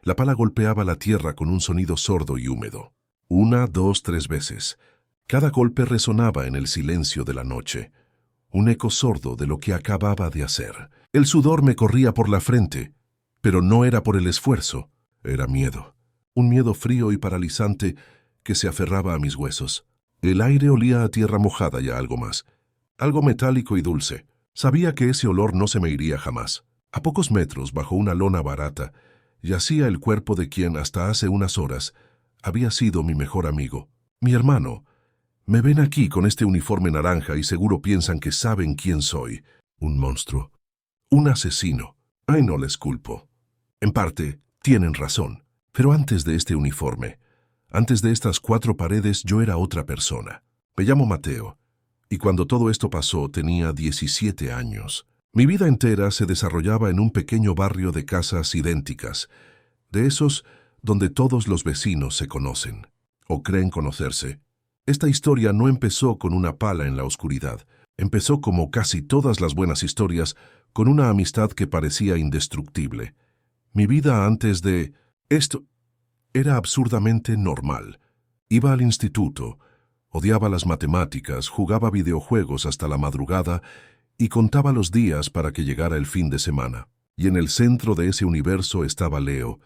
La pala golpeaba la tierra con un sonido sordo y húmedo. 1, 2, 3 veces. Cada golpe resonaba en el silencio de la noche, un eco sordo de lo que acababa de hacer. El sudor me corría por la frente, pero no era por el esfuerzo, era miedo. Un miedo frío y paralizante que se aferraba a mis huesos. El aire olía a tierra mojada y a algo más, algo metálico y dulce. Sabía que ese olor no se me iría jamás. A pocos metros, bajo una lona barata, yacía el cuerpo de quien hasta hace unas horas había sido mi mejor amigo, mi hermano. Me ven aquí con este uniforme naranja y seguro piensan que saben quién soy. Un monstruo. Un asesino. Ay, no les culpo. En parte, tienen razón. Pero antes de este uniforme, antes de estas 4 paredes, yo era otra persona. Me llamo Mateo, y cuando todo esto pasó tenía 17 años. Mi vida entera se desarrollaba en un pequeño barrio de casas idénticas, de esos donde todos los vecinos se conocen, o creen conocerse. Esta historia no empezó con una pala en la oscuridad. Empezó, como casi todas las buenas historias, con una amistad que parecía indestructible. Mi vida antes de esto era absurdamente normal. Iba al instituto, odiaba las matemáticas, jugaba videojuegos hasta la madrugada y contaba los días para que llegara el fin de semana. Y en el centro de ese universo estaba Leo.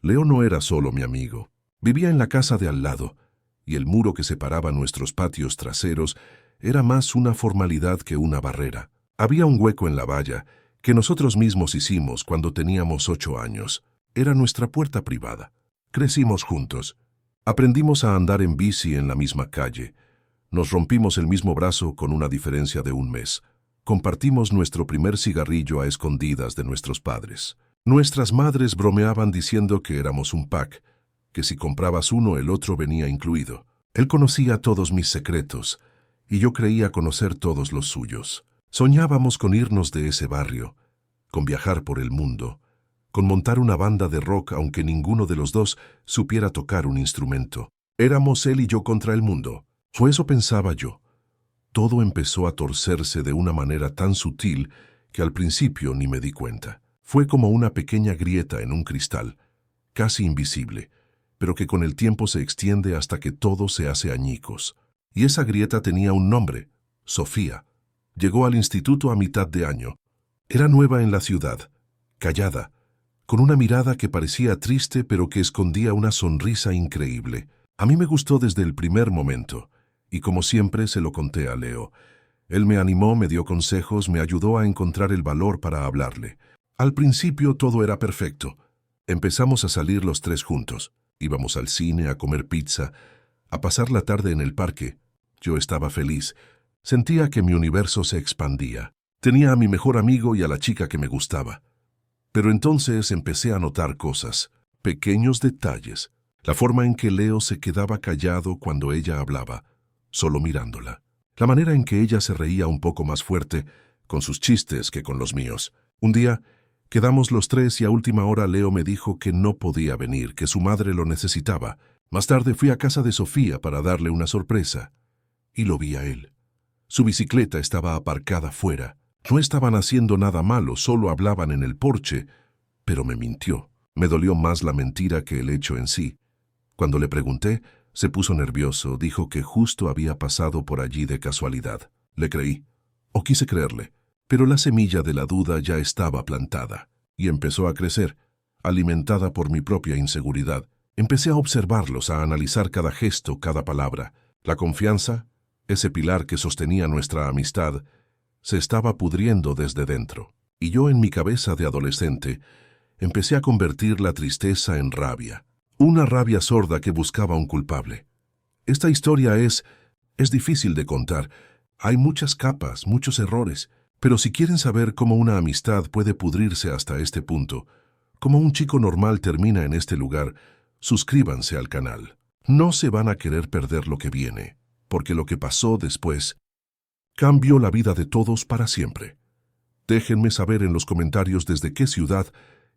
Leo no era solo mi amigo. Vivía en la casa de al lado, y el muro que separaba nuestros patios traseros era más una formalidad que una barrera. Había un hueco en la valla que nosotros mismos hicimos cuando teníamos 8 años. Era nuestra puerta privada. Crecimos juntos. Aprendimos a andar en bici en la misma calle. Nos rompimos el mismo brazo con una diferencia de 1 mes. Compartimos nuestro primer cigarrillo a escondidas de nuestros padres. Nuestras madres bromeaban diciendo que éramos un pack, que si comprabas uno el otro venía incluido. Él conocía todos mis secretos, y yo creía conocer todos los suyos. Soñábamos con irnos de ese barrio, con viajar por el mundo, con montar una banda de rock aunque ninguno de los dos supiera tocar un instrumento. Éramos él y yo contra el mundo. Fue eso pensaba yo. Todo empezó a torcerse de una manera tan sutil que al principio ni me di cuenta. Fue como una pequeña grieta en un cristal, casi invisible, pero que con el tiempo se extiende hasta que todo se hace añicos. Y esa grieta tenía un nombre, Sofía. Llegó al instituto a mitad de año. Era nueva en la ciudad, callada, con una mirada que parecía triste pero que escondía una sonrisa increíble. A mí me gustó desde el primer momento, y como siempre se lo conté a Leo. Él me animó, me dio consejos, me ayudó a encontrar el valor para hablarle. Al principio todo era perfecto. Empezamos a salir los 3 juntos. Íbamos al cine, a comer pizza, a pasar la tarde en el parque. Yo estaba feliz. Sentía que mi universo se expandía. Tenía a mi mejor amigo y a la chica que me gustaba. Pero entonces empecé a notar cosas, pequeños detalles. La forma en que Leo se quedaba callado cuando ella hablaba, solo mirándola. La manera en que ella se reía un poco más fuerte, con sus chistes que con los míos. Un día, quedamos los 3 y a última hora Leo me dijo que no podía venir, que su madre lo necesitaba. Más tarde fui a casa de Sofía para darle una sorpresa. Y lo vi a él. Su bicicleta estaba aparcada fuera. No estaban haciendo nada malo, solo hablaban en el porche, pero me mintió. Me dolió más la mentira que el hecho en sí. Cuando le pregunté, se puso nervioso, dijo que justo había pasado por allí de casualidad. Le creí, o quise creerle, pero la semilla de la duda ya estaba plantada, y empezó a crecer, alimentada por mi propia inseguridad. Empecé a observarlos, a analizar cada gesto, cada palabra. La confianza, ese pilar que sostenía nuestra amistad, se estaba pudriendo desde dentro. Y yo en mi cabeza de adolescente empecé a convertir la tristeza en rabia. Una rabia sorda que buscaba un culpable. Esta historia es difícil de contar. Hay muchas capas, muchos errores. Pero si quieren saber cómo una amistad puede pudrirse hasta este punto, cómo un chico normal termina en este lugar, suscríbanse al canal. No se van a querer perder lo que viene, porque lo que pasó después cambió la vida de todos para siempre. Déjenme saber en los comentarios desde qué ciudad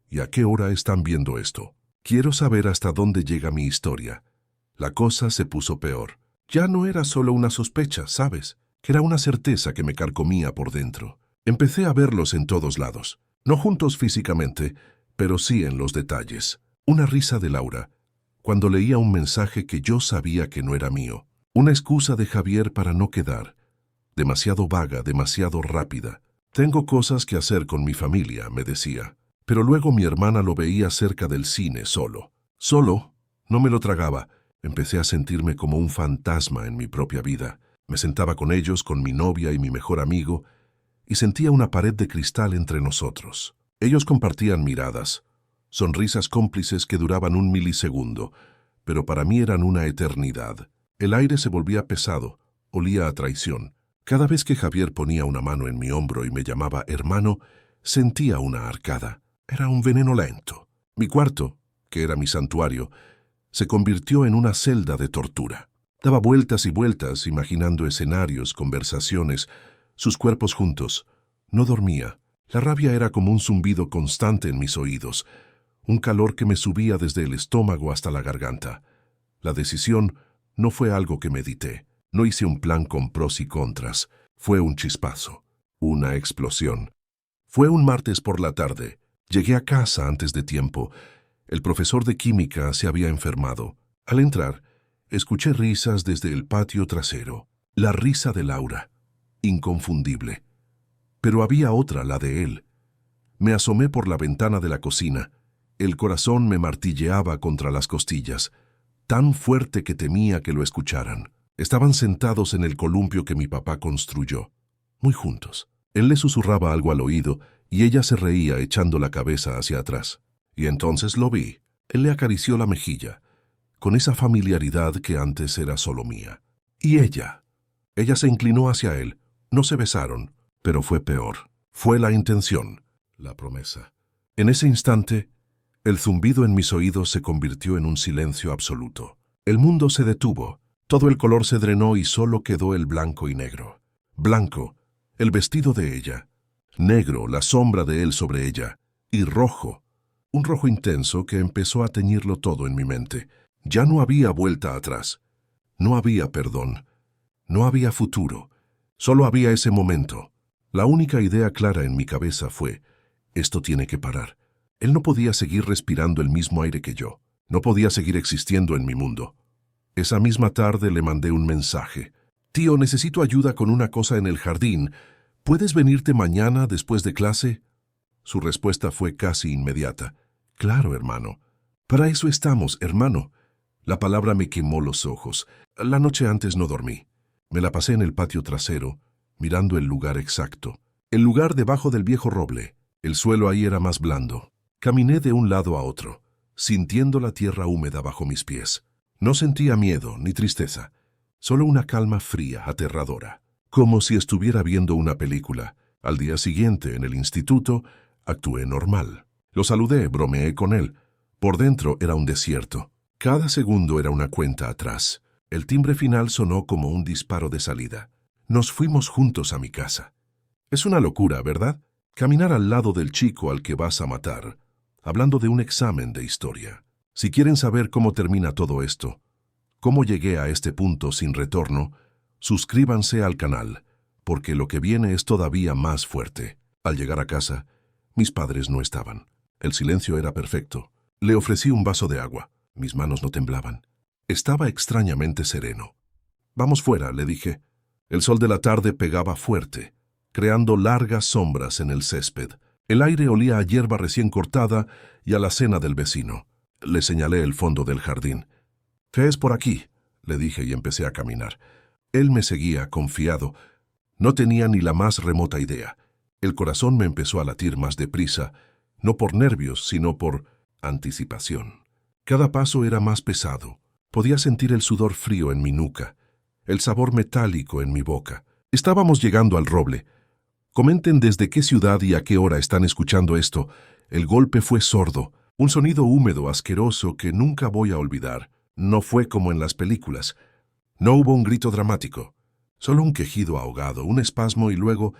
y a qué hora están viendo esto. Quiero saber hasta dónde llega mi historia. La cosa se puso peor. Ya no era solo una sospecha, ¿sabes? Que era una certeza que me carcomía por dentro. Empecé a verlos en todos lados. No juntos físicamente, pero sí en los detalles. Una risa de Laura, cuando leía un mensaje que yo sabía que no era mío. Una excusa de Javier para no quedar. Demasiado vaga, demasiado rápida. Tengo cosas que hacer con mi familia, me decía. Pero luego mi hermana lo veía cerca del cine, solo. Solo, no me lo tragaba. Empecé a sentirme como un fantasma en mi propia vida. Me sentaba con ellos, con mi novia y mi mejor amigo, y sentía una pared de cristal entre nosotros. Ellos compartían miradas, sonrisas cómplices que duraban un milisegundo, pero para mí eran una eternidad. El aire se volvía pesado, olía a traición. Cada vez que Javier ponía una mano en mi hombro y me llamaba hermano, sentía una arcada. Era un veneno lento. Mi cuarto, que era mi santuario, se convirtió en una celda de tortura. Daba vueltas y vueltas, imaginando escenarios, conversaciones, sus cuerpos juntos. No dormía. La rabia era como un zumbido constante en mis oídos, un calor que me subía desde el estómago hasta la garganta. La decisión no fue algo que medité. No hice un plan con pros y contras. Fue un chispazo, una explosión. Fue un martes por la tarde. Llegué a casa antes de tiempo. El profesor de química se había enfermado. Al entrar, escuché risas desde el patio trasero. La risa de Laura, inconfundible. Pero había otra, la de él. Me asomé por la ventana de la cocina. El corazón me martilleaba contra las costillas, tan fuerte que temía que lo escucharan. Estaban sentados en el columpio que mi papá construyó, muy juntos. Él le susurraba algo al oído y ella se reía echando la cabeza hacia atrás. Y entonces lo vi. Él le acarició la mejilla, con esa familiaridad que antes era solo mía. Y ella se inclinó hacia él. No se besaron, pero fue peor. Fue la intención, la promesa. En ese instante, el zumbido en mis oídos se convirtió en un silencio absoluto. El mundo se detuvo. Todo el color se drenó y solo quedó el blanco y negro. Blanco, el vestido de ella. Negro, la sombra de él sobre ella. Y rojo, un rojo intenso que empezó a teñirlo todo en mi mente. Ya no había vuelta atrás. No había perdón. No había futuro. Solo había ese momento. La única idea clara en mi cabeza fue: esto tiene que parar. Él no podía seguir respirando el mismo aire que yo. No podía seguir existiendo en mi mundo. Esa misma tarde le mandé un mensaje. «Tío, necesito ayuda con una cosa en el jardín. ¿Puedes venirte mañana después de clase?» Su respuesta fue casi inmediata. «Claro, hermano. Para eso estamos, hermano». La palabra me quemó los ojos. La noche antes no dormí. Me la pasé en el patio trasero, mirando el lugar exacto. El lugar debajo del viejo roble. El suelo ahí era más blando. Caminé de un lado a otro, sintiendo la tierra húmeda bajo mis pies. No sentía miedo ni tristeza, solo una calma fría, aterradora, como si estuviera viendo una película. Al día siguiente, en el instituto, actué normal. Lo saludé, bromeé con él. Por dentro era un desierto. Cada segundo era una cuenta atrás. El timbre final sonó como un disparo de salida. Nos fuimos juntos a mi casa. Es una locura, ¿verdad? Caminar al lado del chico al que vas a matar, hablando de un examen de historia. Si quieren saber cómo termina todo esto, cómo llegué a este punto sin retorno, suscríbanse al canal, porque lo que viene es todavía más fuerte. Al llegar a casa, mis padres no estaban. El silencio era perfecto. Le ofrecí un vaso de agua. Mis manos no temblaban. Estaba extrañamente sereno. «Vamos fuera», le dije. El sol de la tarde pegaba fuerte, creando largas sombras en el césped. El aire olía a hierba recién cortada y a la cena del vecino. Le señalé el fondo del jardín. «¿Qué es por aquí?», le dije y empecé a caminar. Él me seguía, confiado. No tenía ni la más remota idea. El corazón me empezó a latir más deprisa, no por nervios, sino por anticipación. Cada paso era más pesado. Podía sentir el sudor frío en mi nuca, el sabor metálico en mi boca. Estábamos llegando al roble. Comenten desde qué ciudad y a qué hora están escuchando esto. El golpe fue sordo, un sonido húmedo, asqueroso, que nunca voy a olvidar. No fue como en las películas. No hubo un grito dramático, solo un quejido ahogado, un espasmo y luego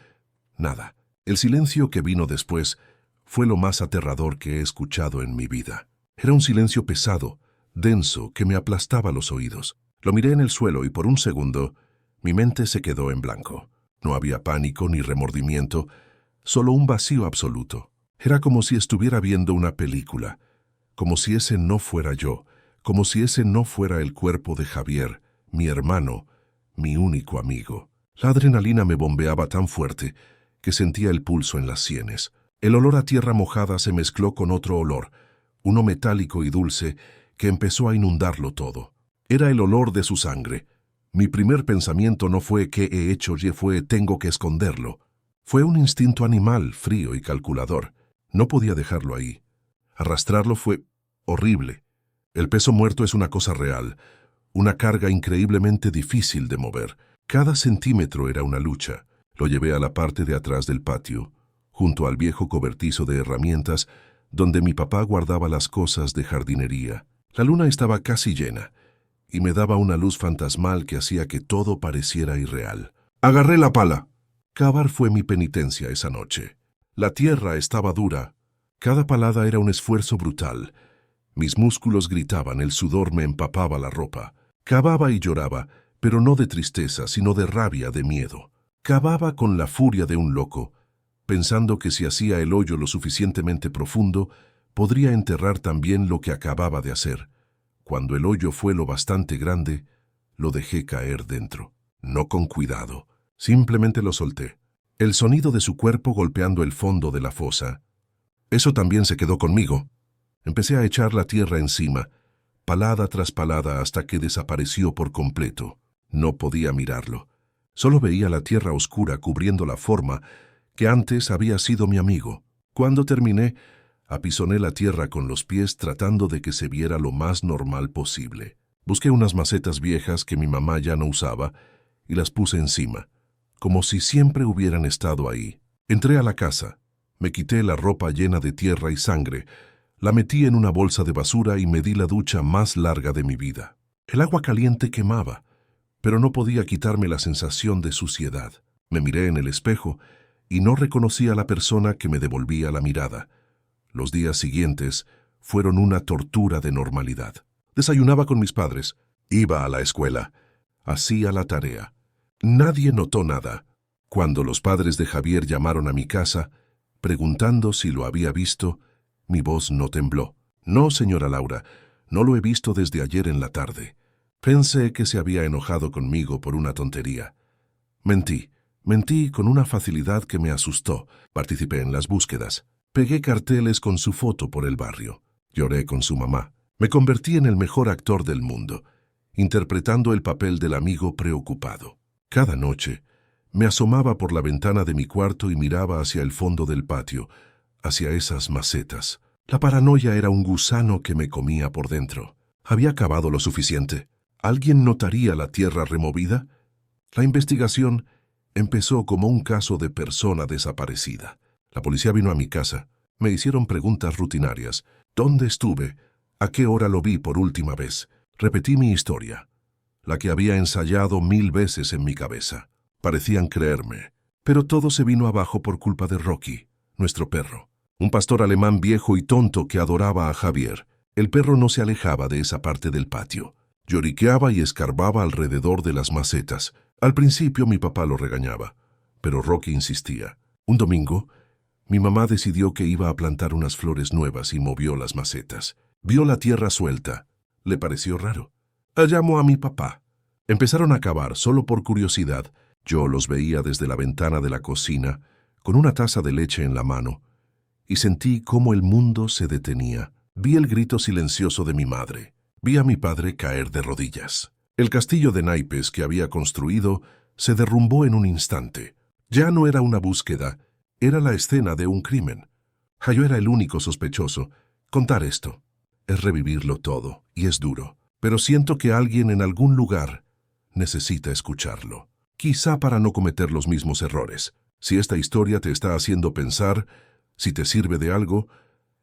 nada. El silencio que vino después fue lo más aterrador que he escuchado en mi vida. Era un silencio pesado, denso, que me aplastaba los oídos. Lo miré en el suelo y por un segundo mi mente se quedó en blanco. No había pánico ni remordimiento, solo un vacío absoluto. Era como si estuviera viendo una película, como si ese no fuera yo, como si ese no fuera el cuerpo de Javier, mi hermano, mi único amigo. La adrenalina me bombeaba tan fuerte que sentía el pulso en las sienes. El olor a tierra mojada se mezcló con otro olor, uno metálico y dulce, que empezó a inundarlo todo. Era el olor de su sangre. Mi primer pensamiento no fue ¿qué he hecho? Fue tengo que esconderlo. Fue un instinto animal, frío y calculador. No podía dejarlo ahí. Arrastrarlo fue horrible. El peso muerto es una cosa real, una carga increíblemente difícil de mover. Cada centímetro era una lucha. Lo llevé a la parte de atrás del patio, junto al viejo cobertizo de herramientas, donde mi papá guardaba las cosas de jardinería. La luna estaba casi llena, y me daba una luz fantasmal que hacía que todo pareciera irreal. Agarré la pala. Cavar fue mi penitencia esa noche. La tierra estaba dura. Cada palada era un esfuerzo brutal. Mis músculos gritaban, el sudor me empapaba la ropa. Cavaba y lloraba, pero no de tristeza, sino de rabia, de miedo. Cavaba con la furia de un loco, pensando que si hacía el hoyo lo suficientemente profundo, podría enterrar también lo que acababa de hacer. Cuando el hoyo fue lo bastante grande, lo dejé caer dentro. No con cuidado, simplemente lo solté. El sonido de su cuerpo golpeando el fondo de la fosa. Eso también se quedó conmigo. Empecé a echar la tierra encima, palada tras palada hasta que desapareció por completo. No podía mirarlo. Solo veía la tierra oscura cubriendo la forma que antes había sido mi amigo. Cuando terminé, apisoné la tierra con los pies tratando de que se viera lo más normal posible. Busqué unas macetas viejas que mi mamá ya no usaba y las puse encima, como si siempre hubieran estado ahí. Entré a la casa, me quité la ropa llena de tierra y sangre, la metí en una bolsa de basura y me di la ducha más larga de mi vida. El agua caliente quemaba, pero no podía quitarme la sensación de suciedad. Me miré en el espejo y no reconocí a la persona que me devolvía la mirada. Los días siguientes fueron una tortura de normalidad. Desayunaba con mis padres, iba a la escuela, hacía la tarea. Nadie notó nada. Cuando los padres de Javier llamaron a mi casa, preguntando si lo había visto, mi voz no tembló. No, señora Laura, no lo he visto desde ayer en la tarde. Pensé que se había enojado conmigo por una tontería. Mentí con una facilidad que me asustó. Participé en las búsquedas. Pegué carteles con su foto por el barrio. Lloré con su mamá. Me convertí en el mejor actor del mundo, interpretando el papel del amigo preocupado. Cada noche, me asomaba por la ventana de mi cuarto y miraba hacia el fondo del patio, hacia esas macetas. La paranoia era un gusano que me comía por dentro. ¿Había cavado lo suficiente? ¿Alguien notaría la tierra removida? La investigación empezó como un caso de persona desaparecida. La policía vino a mi casa. Me hicieron preguntas rutinarias. ¿Dónde estuve? ¿A qué hora lo vi por última vez? Repetí mi historia, la que había ensayado 1000 veces en mi cabeza. Parecían creerme. Pero todo se vino abajo por culpa de Rocky, nuestro perro. Un pastor alemán viejo y tonto que adoraba a Javier. El perro no se alejaba de esa parte del patio. Lloriqueaba y escarbaba alrededor de las macetas. Al principio mi papá lo regañaba, pero Rocky insistía. Un domingo, mi mamá decidió que iba a plantar unas flores nuevas y movió las macetas. Vio la tierra suelta. Le pareció raro. Llamó a mi papá. Empezaron a cavar solo por curiosidad. Yo los veía desde la ventana de la cocina, con una taza de leche en la mano, y sentí cómo el mundo se detenía. Vi el grito silencioso de mi madre. Vi a mi padre caer de rodillas. El castillo de naipes que había construido se derrumbó en un instante. Ya no era una búsqueda, era la escena de un crimen. Yo era el único sospechoso. Contar esto es revivirlo todo, y es duro. Pero siento que alguien en algún lugar necesita escucharlo. Quizá para no cometer los mismos errores. Si esta historia te está haciendo pensar, si te sirve de algo,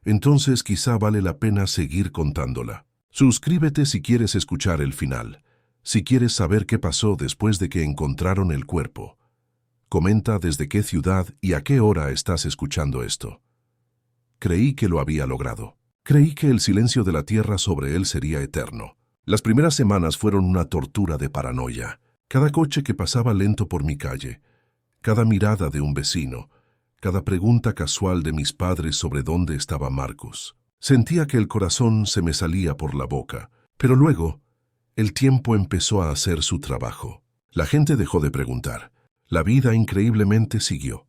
entonces quizá vale la pena seguir contándola. Suscríbete si quieres escuchar el final, si quieres saber qué pasó después de que encontraron el cuerpo. Comenta desde qué ciudad y a qué hora estás escuchando esto. Creí que lo había logrado. Creí que el silencio de la tierra sobre él sería eterno. Las primeras semanas fueron una tortura de paranoia. Cada coche que pasaba lento por mi calle, cada mirada de un vecino, cada pregunta casual de mis padres sobre dónde estaba Marcos. Sentía que el corazón se me salía por la boca, pero luego el tiempo empezó a hacer su trabajo. La gente dejó de preguntar. La vida increíblemente siguió.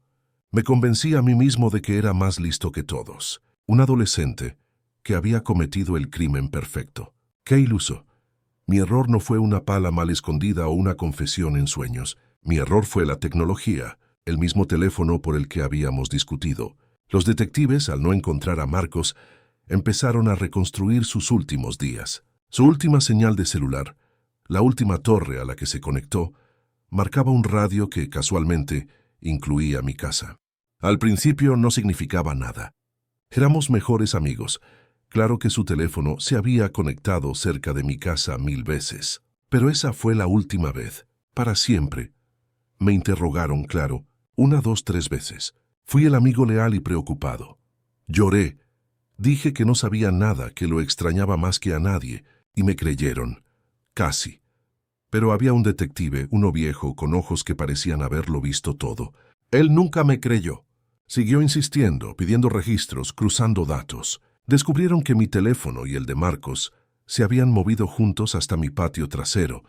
Me convencí a mí mismo de que era más listo que todos. Un adolescente que había cometido el crimen perfecto. ¡Qué iluso! Mi error no fue una pala mal escondida o una confesión en sueños. Mi error fue la tecnología, el mismo teléfono por el que habíamos discutido. Los detectives, al no encontrar a Marcos, empezaron a reconstruir sus últimos días. Su última señal de celular, la última torre a la que se conectó, marcaba un radio que, casualmente, incluía mi casa. Al principio no significaba nada. Éramos mejores amigos. Claro que su teléfono se había conectado cerca de mi casa 1000 veces. Pero esa fue la última vez. Para siempre. Me interrogaron, claro, 1, 2, 3 veces. Fui el amigo leal y preocupado. Lloré. Dije que no sabía nada, que lo extrañaba más que a nadie, y me creyeron. Casi. Pero había un detective, uno viejo, con ojos que parecían haberlo visto todo. Él nunca me creyó. Siguió insistiendo, pidiendo registros, cruzando datos. Descubrieron que mi teléfono y el de Marcos se habían movido juntos hasta mi patio trasero,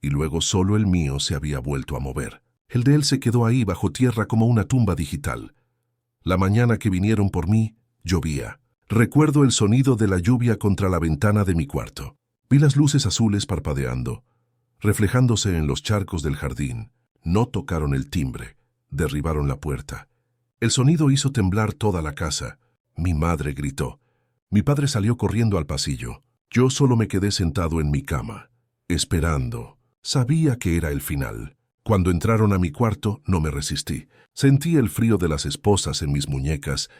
y luego solo el mío se había vuelto a mover. El de él se quedó ahí bajo tierra como una tumba digital. La mañana que vinieron por mí, llovía. Recuerdo el sonido de la lluvia contra la ventana de mi cuarto. Vi las luces azules parpadeando, reflejándose en los charcos del jardín. No tocaron el timbre, derribaron la puerta. El sonido hizo temblar toda la casa. Mi madre gritó. Mi padre salió corriendo al pasillo. Yo solo me quedé sentado en mi cama, esperando. Sabía que era el final. Cuando entraron a mi cuarto, no me resistí. Sentí el frío de las esposas en mis muñecas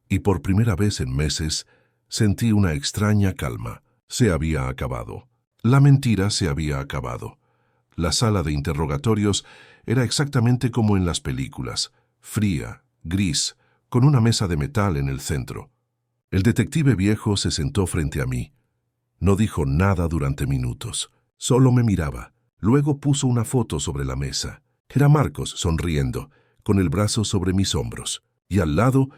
y por primera vez en meses sentí una extraña calma. Se había acabado. La mentira se había acabado. La sala de interrogatorios era exactamente como en las películas, fría, gris, con una mesa de metal en el centro. El detective viejo se sentó frente a mí. No dijo nada durante minutos, solo me miraba. Luego puso una foto sobre la mesa. Era Marcos sonriendo, con el brazo sobre mis hombros, y al lado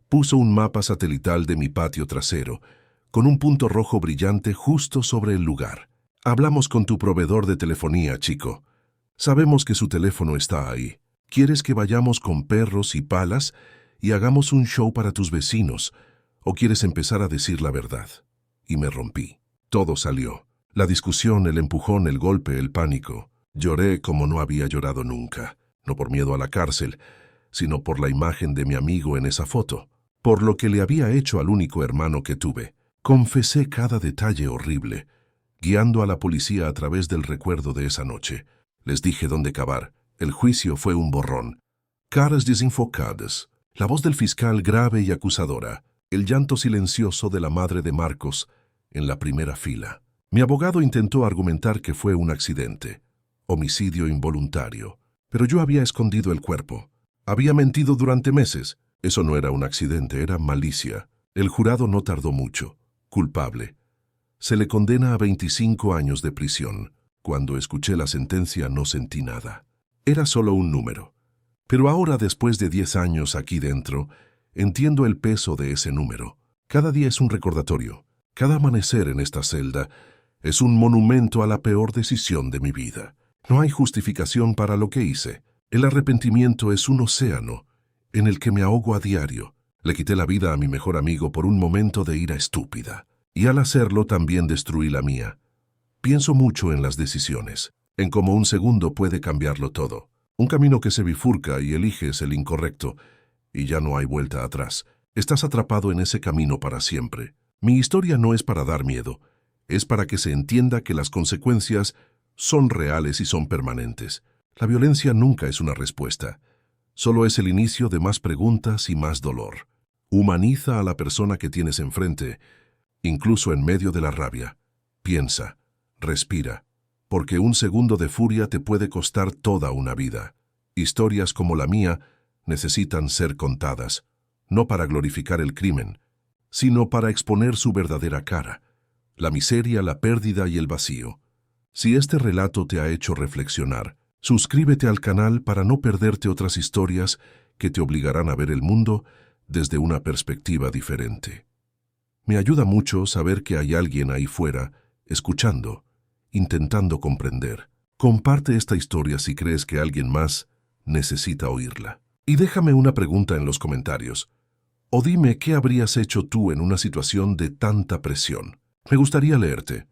puso un mapa satelital de mi patio trasero, con un punto rojo brillante justo sobre el lugar. Hablamos con tu proveedor de telefonía, chico. Sabemos que su teléfono está ahí. ¿Quieres que vayamos con perros y palas y hagamos un show para tus vecinos? ¿O quieres empezar a decir la verdad? Y me rompí. Todo salió. La discusión, el empujón, el golpe, el pánico. Lloré como no había llorado nunca. No por miedo a la cárcel, sino por la imagen de mi amigo en esa foto. Por lo que le había hecho al único hermano que tuve. Confesé cada detalle horrible, guiando a la policía a través del recuerdo de esa noche. Les dije dónde cavar. El juicio fue un borrón. Caras desenfocadas. La voz del fiscal grave y acusadora. El llanto silencioso de la madre de Marcos en la primera fila. Mi abogado intentó argumentar que fue un accidente, homicidio involuntario, pero yo había escondido el cuerpo. Había mentido durante meses. Eso no era un accidente, era malicia. El jurado no tardó mucho. Culpable. Se le condena a 25 años de prisión. Cuando escuché la sentencia no sentí nada. Era solo un número. Pero ahora, después de 10 años aquí dentro, entiendo el peso de ese número. Cada día es un recordatorio. Cada amanecer en esta celda es un monumento a la peor decisión de mi vida. No hay justificación para lo que hice. El arrepentimiento es un océano en el que me ahogo a diario. Le quité la vida a mi mejor amigo por un momento de ira estúpida. Y al hacerlo también destruí la mía. Pienso mucho en las decisiones, en cómo un segundo puede cambiarlo todo. Un camino que se bifurca y eliges el incorrecto, y ya no hay vuelta atrás. Estás atrapado en ese camino para siempre. Mi historia no es para dar miedo, es para que se entienda que las consecuencias son reales y son permanentes. La violencia nunca es una respuesta, solo es el inicio de más preguntas y más dolor. Humaniza a la persona que tienes enfrente, incluso en medio de la rabia. Piensa, respira, porque un segundo de furia te puede costar toda una vida. Historias como la mía necesitan ser contadas, no para glorificar el crimen, sino para exponer su verdadera cara, la miseria, la pérdida y el vacío. Si este relato te ha hecho reflexionar, suscríbete al canal para no perderte otras historias que te obligarán a ver el mundo desde una perspectiva diferente. Me ayuda mucho saber que hay alguien ahí fuera, escuchando, intentando comprender. Comparte esta historia si crees que alguien más necesita oírla. Y déjame una pregunta en los comentarios. O dime qué habrías hecho tú en una situación de tanta presión. Me gustaría leerte.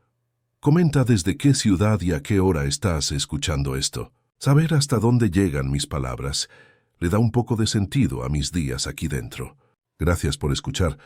Comenta desde qué ciudad y a qué hora estás escuchando esto. Saber hasta dónde llegan mis palabras le da un poco de sentido a mis días aquí dentro. Gracias por escuchar.